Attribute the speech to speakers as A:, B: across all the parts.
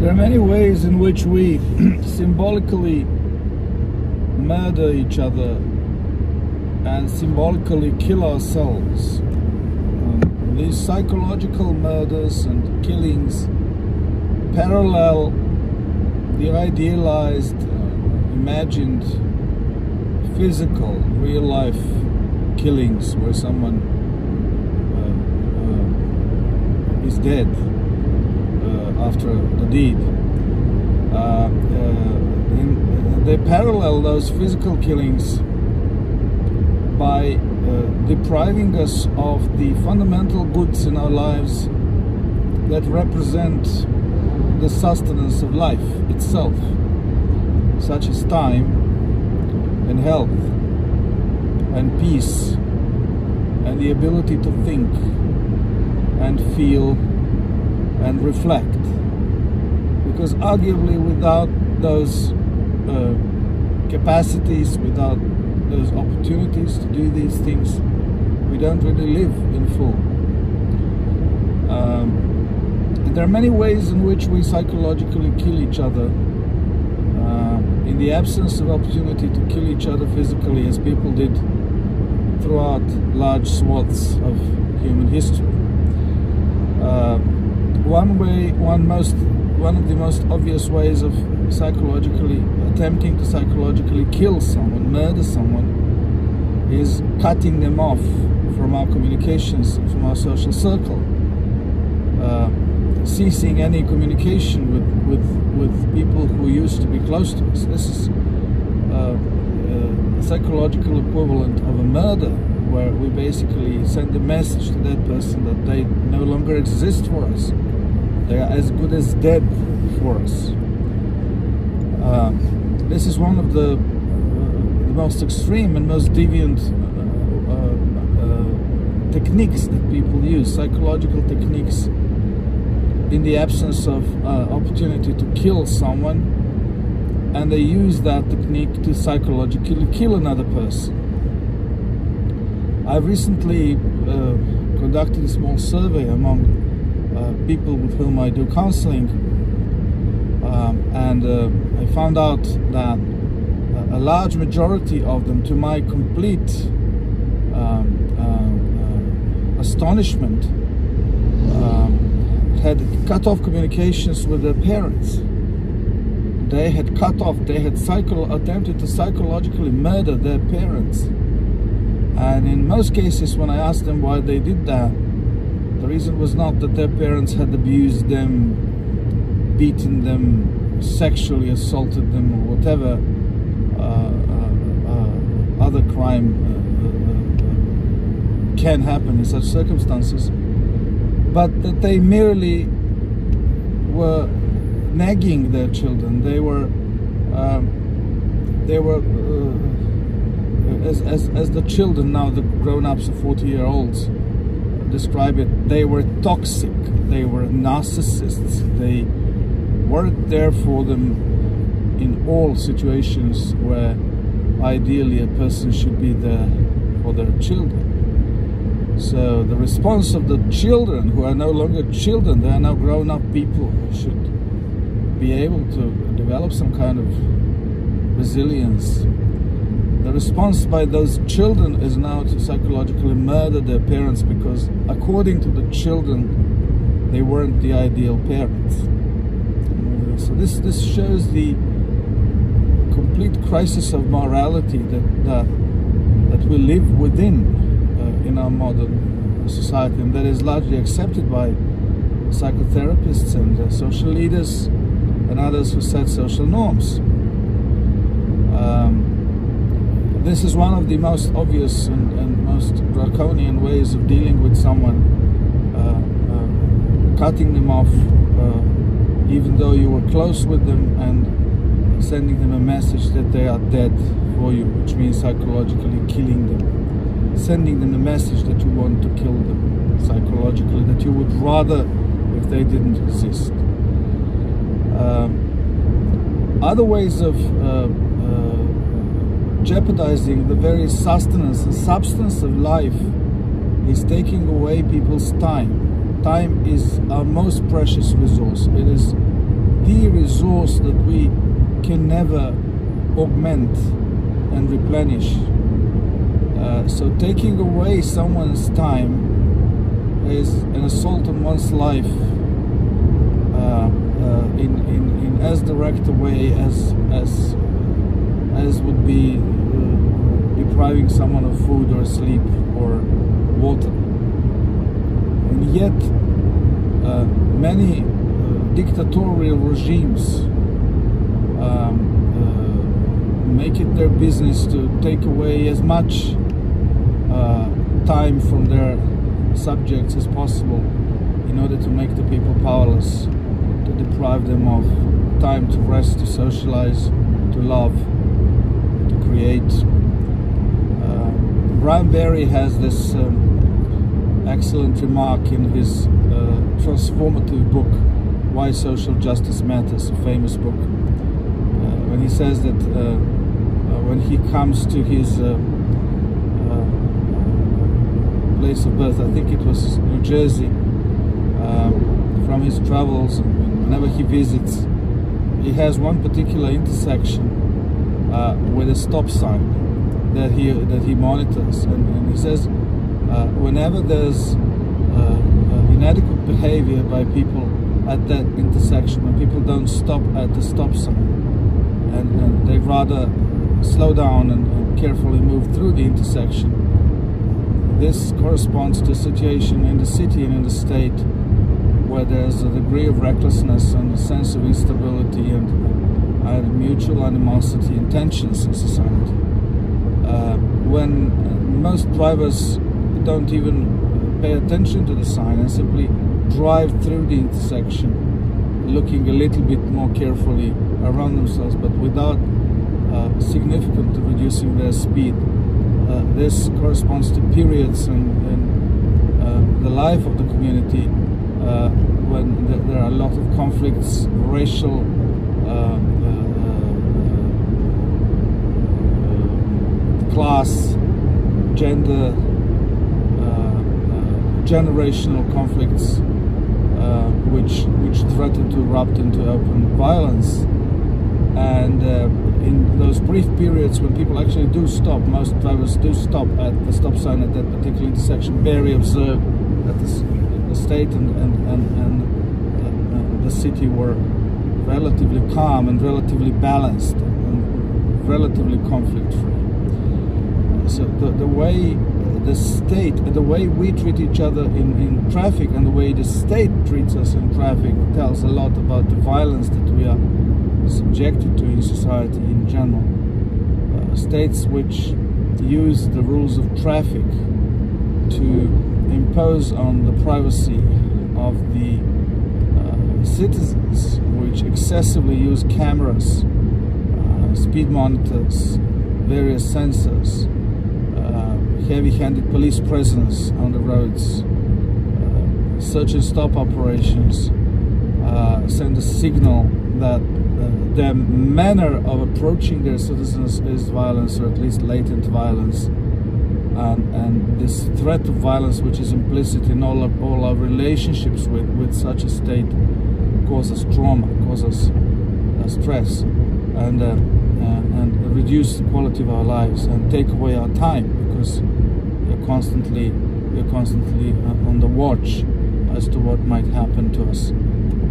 A: There are many ways in which we symbolically murder each other and symbolically kill ourselves. These psychological murders and killings parallel the idealized, imagined, physical, real-life killings where someone is dead after the deed. They parallel those physical killings by depriving us of the fundamental goods in our lives that represent the sustenance of life itself, such as time and health and peace and the ability to think and feel and reflect. Because arguably without those capacities, without those opportunities to do these things, we don't really live in full. And there are many ways in which we psychologically kill each other in the absence of opportunity to kill each other physically, as people did throughout large swaths of human history. One of the most obvious ways of attempting to psychologically kill someone, murder someone, is cutting them off from our communications, from our social circle, ceasing any communication with people who used to be close to us. This is a psychological equivalent of a murder, where we basically send a message to that person that they no longer exist for us. They are as good as dead for us. This is one of the most extreme and most deviant techniques that people use, psychological techniques, in the absence of opportunity to kill someone, and they use that technique to psychologically kill another person. I've recently conducted a small survey among people with whom I do counseling, and I found out that a large majority of them, to my complete astonishment, had cut off communications with their parents. They had attempted to psychologically murder their parents. And in most cases, when I asked them why they did that, the reason was not that their parents had abused them, beaten them, sexually assaulted them, or whatever other crime can happen in such circumstances, but that they merely were nagging their children. They were as the children, now the grown-ups of 40-year-olds describe it, they were toxic, they were narcissists, they weren't there for them in all situations where ideally a person should be there for their children. So the response of the children, who are no longer children, they are now grown-up people who should be able to develop some kind of resilience. The response by those children is now to psychologically murder their parents, because according to the children, they weren't the ideal parents. So this shows the complete crisis of morality that we live within in our modern society, and that is largely accepted by psychotherapists and social leaders and others who set social norms. This is one of the most obvious and most draconian ways of dealing with someone, cutting them off even though you were close with them, and sending them a message that they are dead for you, which means psychologically killing them, sending them a message that you want to kill them psychologically, that you would rather if they didn't exist. Other ways of jeopardizing the very sustenance and substance of life is taking away people's time. Time is our most precious resource. It is the resource that we can never augment and replenish. So taking away someone's time is an assault on one's life in as direct a way as would be depriving someone of food or sleep or water. And yet many dictatorial regimes make it their business to take away as much time from their subjects as possible in order to make the people powerless, to deprive them of time to rest, to socialize, to love, to create. Brian Barry has this excellent remark in his transformative book, Why Social Justice Matters, a famous book, when he says that when he comes to his place of birth, I think it was New Jersey, from his travels, whenever he visits, he has one particular intersection with a stop sign that he monitors, and he says whenever there's inadequate behavior by people at that intersection, when people don't stop at the stop sign and they rather slow down and carefully move through the intersection, this corresponds to a situation in the city and in the state where there's a degree of recklessness and a sense of instability and mutual animosity and tensions in society. When most drivers don't even pay attention to the sign and simply drive through the intersection, looking a little bit more carefully around themselves, but without significantly reducing their speed. This corresponds to periods in the life of the community when there are a lot of conflicts, racial, class, gender, generational conflicts, which threaten to erupt into open violence. And in those brief periods when people actually do stop, most drivers do stop at the stop sign at that particular intersection. Barry observed that the state and the city were relatively calm and relatively balanced and relatively conflict-free. So the way the state, the way we treat each other in traffic and the way the state treats us in traffic tells a lot about the violence that we are subjected to in society in general. States which use the rules of traffic to impose on the privacy of the citizens, which excessively use cameras, speed monitors, various sensors, heavy-handed police presence on the roads, search and stop operations, send a signal that their manner of approaching their citizens is violence, or at least latent violence, and this threat of violence, which is implicit in all our relationships with such a state, causes trauma, causes stress, and reduce the quality of our lives and take away our time, because we're constantly on the watch as to what might happen to us,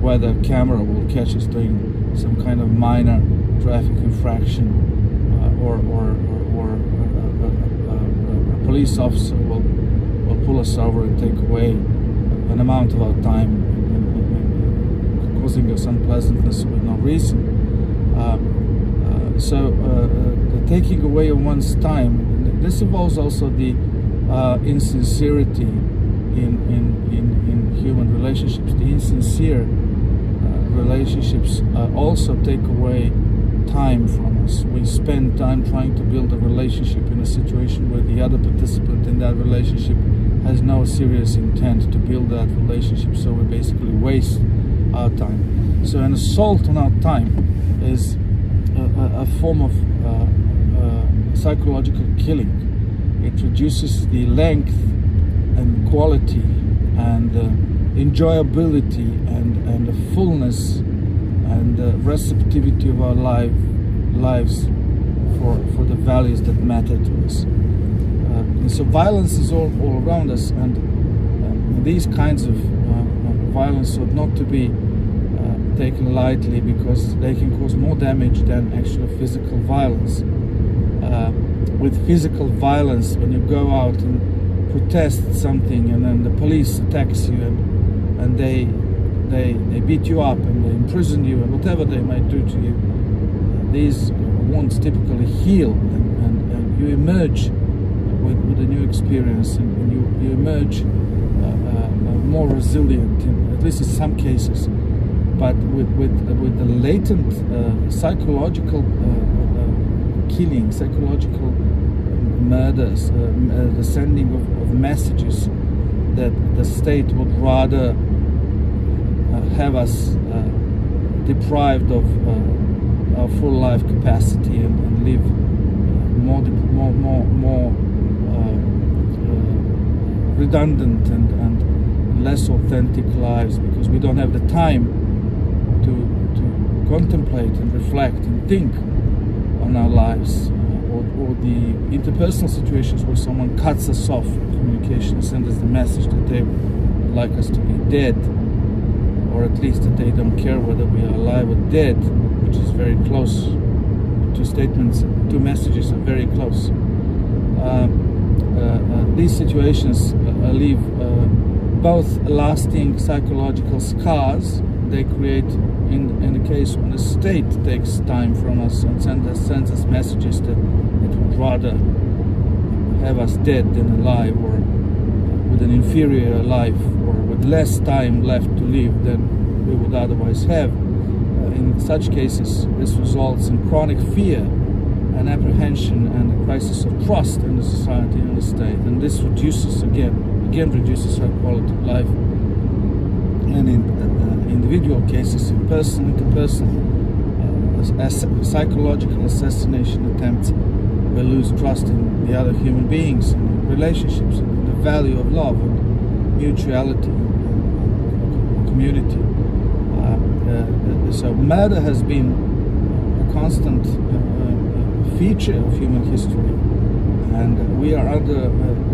A: whether a camera will catch us doing some kind of minor traffic infraction, or a police officer will pull us over and take away an amount of our time, causing us unpleasantness with no reason. So the taking away of one's time, this involves also the insincerity in human relationships. The insincere relationships also take away time from us. We spend time trying to build a relationship in a situation where the other participant in that relationship has no serious intent to build that relationship, so we basically waste our time. So an assault on our time is a form of psychological killing. It reduces the length and quality and enjoyability and the fullness and the receptivity of our lives for the values that matter to us. And so violence is all around us, and these kinds of violence ought not to be taken lightly, because they can cause more damage than actual physical violence. With physical violence, when you go out and protest something and then the police attacks you and they beat you up and they imprison you and whatever they might do to you, these wounds typically heal, and you emerge with a new experience, and you emerge more resilient, at least in some cases. But with the latent psychological killing, psychological murders, the sending of messages that the state would rather have us deprived of our full life capacity and live more redundant and less authentic lives, because we don't have the time to contemplate and reflect and think on our lives, or the interpersonal situations where someone cuts us off from communication and sends us the message that they would like us to be dead, or at least that they don't care whether we are alive or dead, which is very close. Two messages are very close. These situations leave both lasting psychological scars. They create, in the case when the state takes time from us and sends us messages that it would rather have us dead than alive, or with an inferior life, or with less time left to live than we would otherwise have. In such cases, this results in chronic fear and apprehension and a crisis of trust in the society and the state, and this reduces again reduces our quality of life. And in individual cases, interpersonal psychological assassination attempts, we lose trust in the other human beings, in relationships, in the value of love and mutuality and community. So murder has been a constant feature of human history, and we are under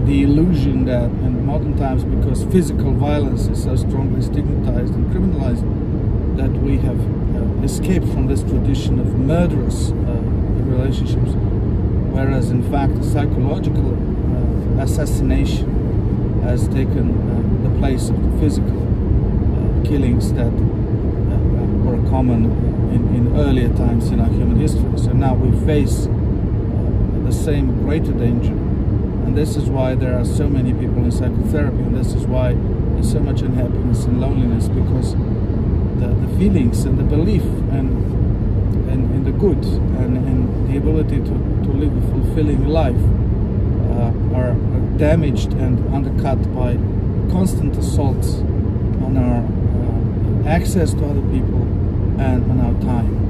A: the illusion that in modern times, because physical violence is so strongly stigmatized and criminalized, that we have escaped from this tradition of murderous relationships, whereas in fact psychological assassination has taken the place of the physical killings that were common in earlier times in our human history. So now we face the same greater danger, and this is why there are so many people in psychotherapy, and this is why there's so much unhappiness and loneliness, because the feelings and the belief and the good and the ability to live a fulfilling life are damaged and undercut by constant assaults on our access to other people and on our time.